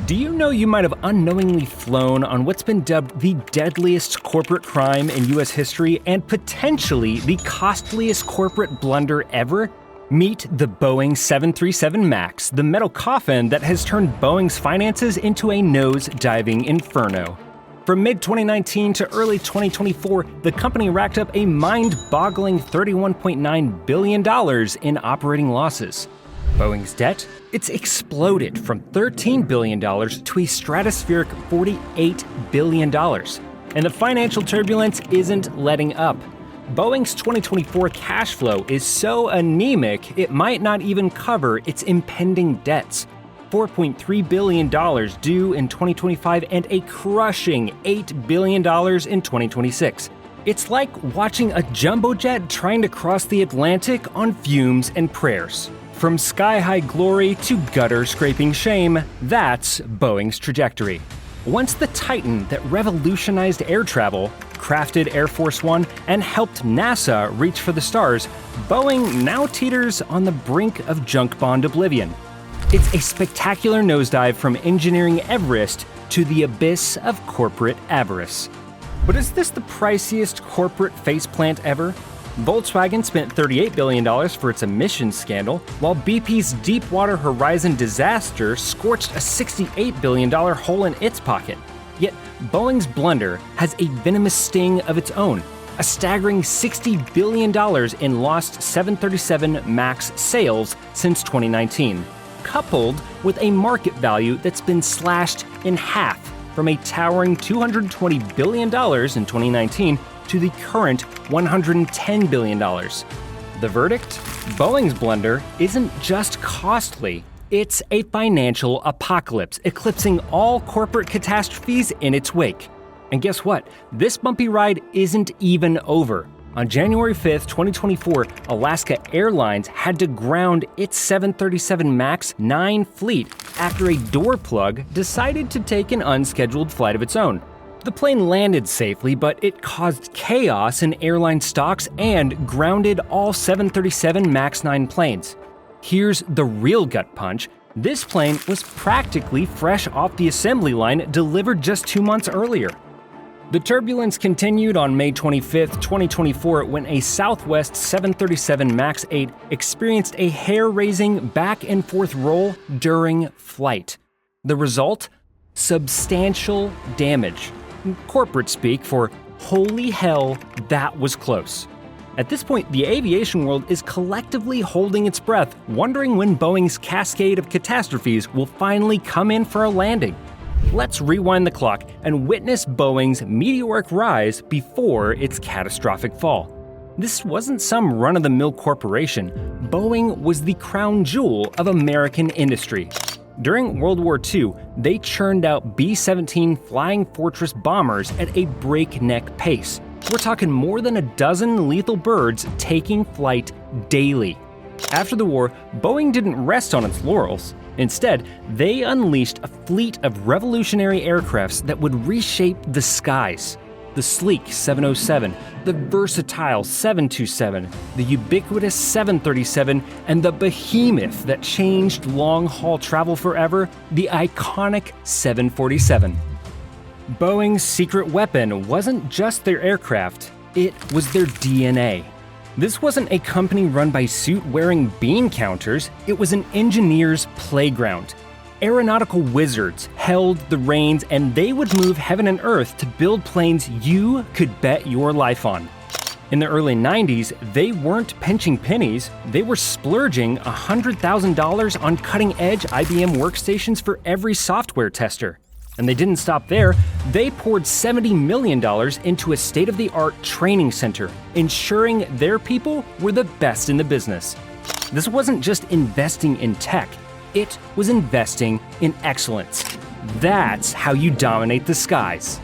Do you know you might have unknowingly flown on what's been dubbed the deadliest corporate crime in US history and potentially the costliest corporate blunder ever? Meet the Boeing 737 MAX, the metal coffin that has turned Boeing's finances into a nose-diving inferno. From mid-2019 to early 2024, the company racked up a mind-boggling $31.9 billion in operating losses. Boeing's debt? It's exploded from $13 billion to a stratospheric $48 billion. And the financial turbulence isn't letting up. Boeing's 2024 cash flow is so anemic it might not even cover its impending debts. $4.3 billion due in 2025 and a crushing $8 billion in 2026. It's like watching a jumbo jet trying to cross the Atlantic on fumes and prayers. From sky-high glory to gutter-scraping shame, that's Boeing's trajectory. Once the titan that revolutionized air travel, crafted Air Force One, and helped NASA reach for the stars, Boeing now teeters on the brink of junk bond oblivion. It's a spectacular nosedive from engineering Everest to the abyss of corporate avarice. But is this the priciest corporate faceplant ever? Volkswagen spent $38 billion for its emissions scandal, while BP's Deepwater Horizon disaster scorched a $68 billion hole in its pocket. Yet, Boeing's blunder has a venomous sting of its own, a staggering $60 billion in lost 737 MAX sales since 2019, coupled with a market value that's been slashed in half from a towering $220 billion in 2019 to the current $110 billion. The verdict? Boeing's blunder isn't just costly, it's a financial apocalypse, eclipsing all corporate catastrophes in its wake. And guess what? This bumpy ride isn't even over. On January 5th, 2024, Alaska Airlines had to ground its 737 MAX 9 fleet after a door plug decided to take an unscheduled flight of its own. The plane landed safely, but it caused chaos in airline stocks and grounded all 737 MAX 9 planes. Here's the real gut punch. This plane was practically fresh off the assembly line delivered just 2 months earlier. The turbulence continued on May 25, 2024, when a Southwest 737 MAX 8 experienced a hair-raising back-and-forth roll during flight. The result? Substantial damage. Corporate speak for holy hell, that was close. At this point, the aviation world is collectively holding its breath, wondering when Boeing's cascade of catastrophes will finally come in for a landing. Let's rewind the clock and witness Boeing's meteoric rise before its catastrophic fall. This wasn't some run-of-the-mill corporation. Boeing was the crown jewel of American industry. During World War II, they churned out B-17 Flying Fortress bombers at a breakneck pace. We're talking more than a dozen lethal birds taking flight daily. After the war, Boeing didn't rest on its laurels. Instead, they unleashed a fleet of revolutionary aircrafts that would reshape the skies. The sleek 707, the versatile 727, the ubiquitous 737, and the behemoth that changed long-haul travel forever, the iconic 747. Boeing's secret weapon wasn't just their aircraft, it was their DNA. This wasn't a company run by suit-wearing bean counters, it was an engineer's playground. Aeronautical wizards held the reins, and they would move heaven and earth to build planes you could bet your life on. In the early 90s, they weren't pinching pennies, they were splurging $100,000 on cutting-edge IBM workstations for every software tester. And they didn't stop there, they poured $70 million into a state-of-the-art training center, ensuring their people were the best in the business. This wasn't just investing in tech, it was investing in excellence. That's how you dominate the skies.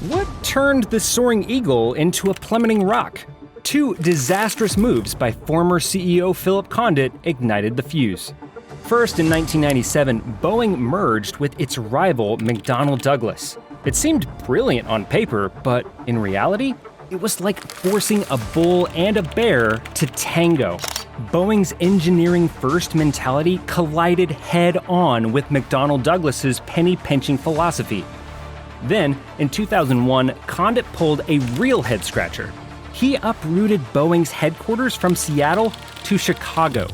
What turned the soaring eagle into a plummeting rock? 2 disastrous moves by former CEO Philip Condit ignited the fuse. First, in 1997, Boeing merged with its rival McDonnell Douglas. It seemed brilliant on paper, but in reality, it was like forcing a bull and a bear to tango. Boeing's engineering-first mentality collided head-on with McDonnell Douglas's penny-pinching philosophy. Then, in 2001, Condit pulled a real head-scratcher. He uprooted Boeing's headquarters from Seattle to Chicago.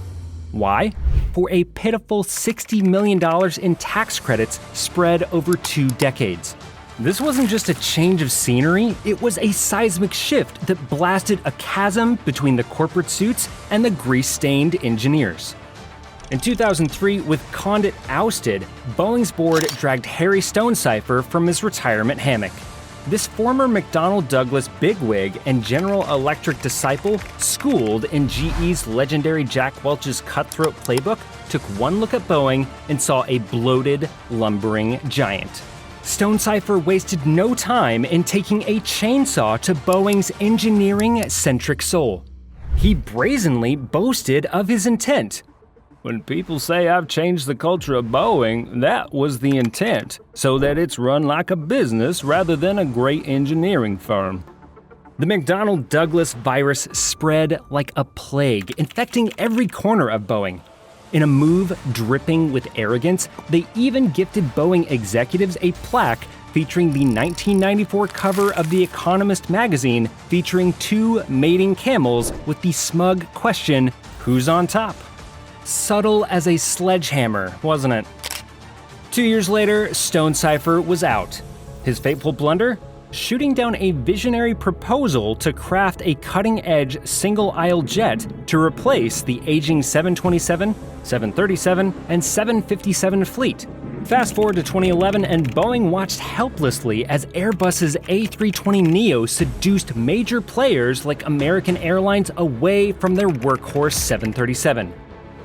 Why? For a pitiful $60 million in tax credits spread over 2 decades. This wasn't just a change of scenery, it was a seismic shift that blasted a chasm between the corporate suits and the grease-stained engineers. In 2003, with Condit ousted, Boeing's board dragged Harry Stonecipher from his retirement hammock. This former McDonnell Douglas bigwig and General Electric disciple, schooled in GE's legendary Jack Welch's cutthroat playbook, took one look at Boeing and saw a bloated, lumbering giant. Stonecipher wasted no time in taking a chainsaw to Boeing's engineering-centric soul. He brazenly boasted of his intent. "When people say I've changed the culture of Boeing, that was the intent, so that it's run like a business rather than a great engineering firm." The McDonnell Douglas virus spread like a plague, infecting every corner of Boeing. In a move dripping with arrogance, they even gifted Boeing executives a plaque featuring the 1994 cover of The Economist magazine featuring 2 mating camels with the smug question, "Who's on top?" Subtle as a sledgehammer, wasn't it? 2 years later, Stonecipher was out. His fateful blunder? Shooting down a visionary proposal to craft a cutting-edge single-aisle jet to replace the aging 727, 737, and 757 fleet. Fast forward to 2011, and Boeing watched helplessly as Airbus's A320neo seduced major players like American Airlines away from their workhorse 737.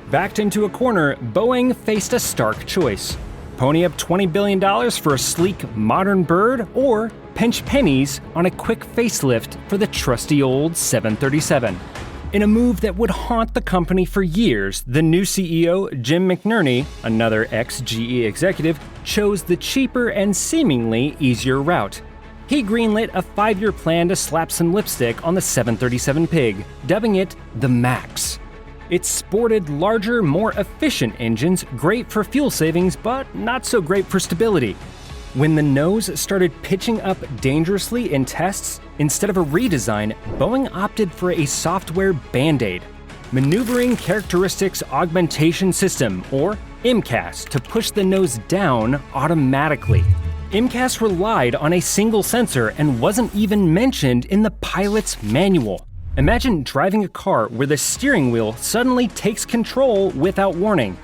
Backed into a corner, Boeing faced a stark choice. Pony up $20 billion for a sleek, modern bird, or pinch pennies on a quick facelift for the trusty old 737. In a move that would haunt the company for years, the new CEO, Jim McNerney, another ex-GE executive, chose the cheaper and seemingly easier route. He greenlit a 5-year plan to slap some lipstick on the 737 pig, dubbing it the MAX. It sported larger, more efficient engines, great for fuel savings, but not so great for stability. When the nose started pitching up dangerously in tests, instead of a redesign, Boeing opted for a software band-aid, Maneuvering Characteristics Augmentation System, or MCAS, to push the nose down automatically. MCAS relied on a single sensor and wasn't even mentioned in the pilot's manual. Imagine driving a car where the steering wheel suddenly takes control without warning.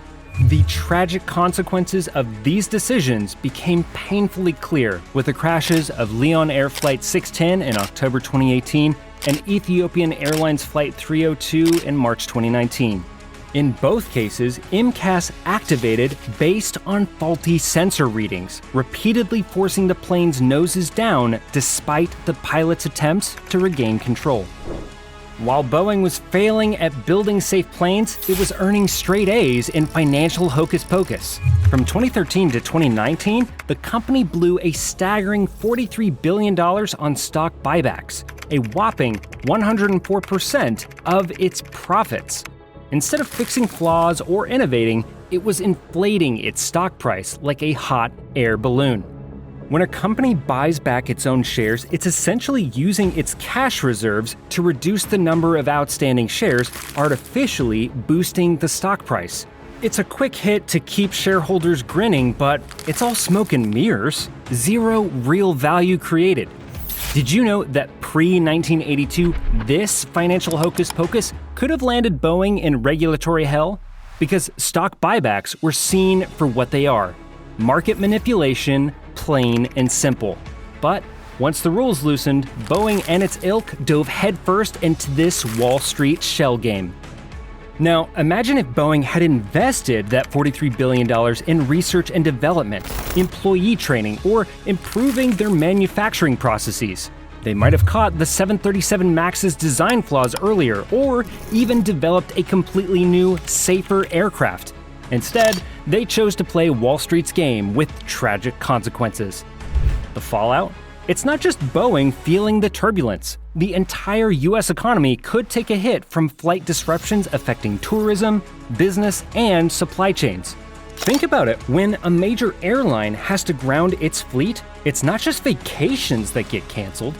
The tragic consequences of these decisions became painfully clear with the crashes of Lion Air Flight 610 in October 2018 and Ethiopian Airlines Flight 302 in March 2019. In both cases, MCAS activated based on faulty sensor readings, repeatedly forcing the plane's noses down despite the pilot's attempts to regain control. While Boeing was failing at building safe planes, it was earning straight A's in financial hocus pocus. From 2013 to 2019, the company blew a staggering $43 billion on stock buybacks, a whopping 104% of its profits. Instead of fixing flaws or innovating, it was inflating its stock price like a hot air balloon. When a company buys back its own shares, it's essentially using its cash reserves to reduce the number of outstanding shares, artificially boosting the stock price. It's a quick hit to keep shareholders grinning, but it's all smoke and mirrors. Zero real value created. Did you know that pre-1982, this financial hocus pocus could have landed Boeing in regulatory hell? Because stock buybacks were seen for what they are: market manipulation, plain and simple. But once the rules loosened, Boeing and its ilk dove headfirst into this Wall Street shell game. Now, imagine if Boeing had invested that $43 billion in research and development, employee training, or improving their manufacturing processes. They might have caught the 737 MAX's design flaws earlier, or even developed a completely new, safer aircraft. Instead, they chose to play Wall Street's game with tragic consequences. The fallout? It's not just Boeing feeling the turbulence. the entire US economy could take a hit from flight disruptions affecting tourism, business, and supply chains. Think about it, when a major airline has to ground its fleet, it's not just vacations that get canceled.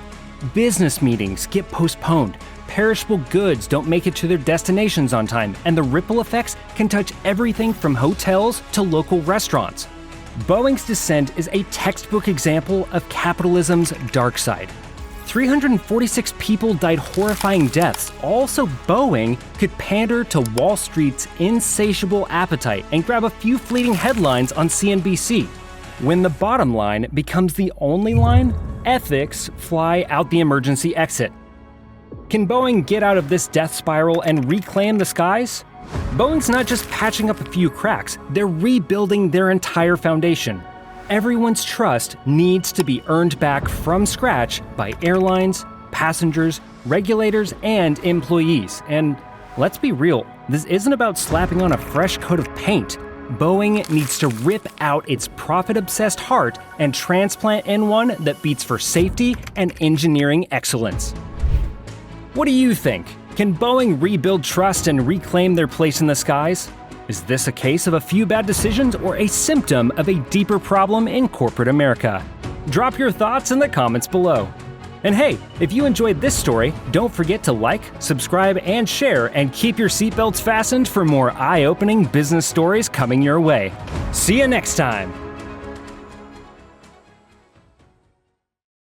Business meetings get postponed, perishable goods don't make it to their destinations on time, and the ripple effects can touch everything from hotels to local restaurants. Boeing's descent is a textbook example of capitalism's dark side. 346 people died horrifying deaths, all so Boeing could pander to Wall Street's insatiable appetite and grab a few fleeting headlines on CNBC. When the bottom line becomes the only line, ethics fly out the emergency exit. Can Boeing get out of this death spiral and reclaim the skies? Boeing's not just patching up a few cracks, they're rebuilding their entire foundation. Everyone's trust needs to be earned back from scratch by airlines, passengers, regulators, and employees. And let's be real, this isn't about slapping on a fresh coat of paint. Boeing needs to rip out its profit-obsessed heart and transplant in one that beats for safety and engineering excellence. What do you think? Can Boeing rebuild trust and reclaim their place in the skies? Is this a case of a few bad decisions or a symptom of a deeper problem in corporate America? Drop your thoughts in the comments below. And hey, if you enjoyed this story, don't forget to like, subscribe, and share, and keep your seatbelts fastened for more eye-opening business stories coming your way. See you next time!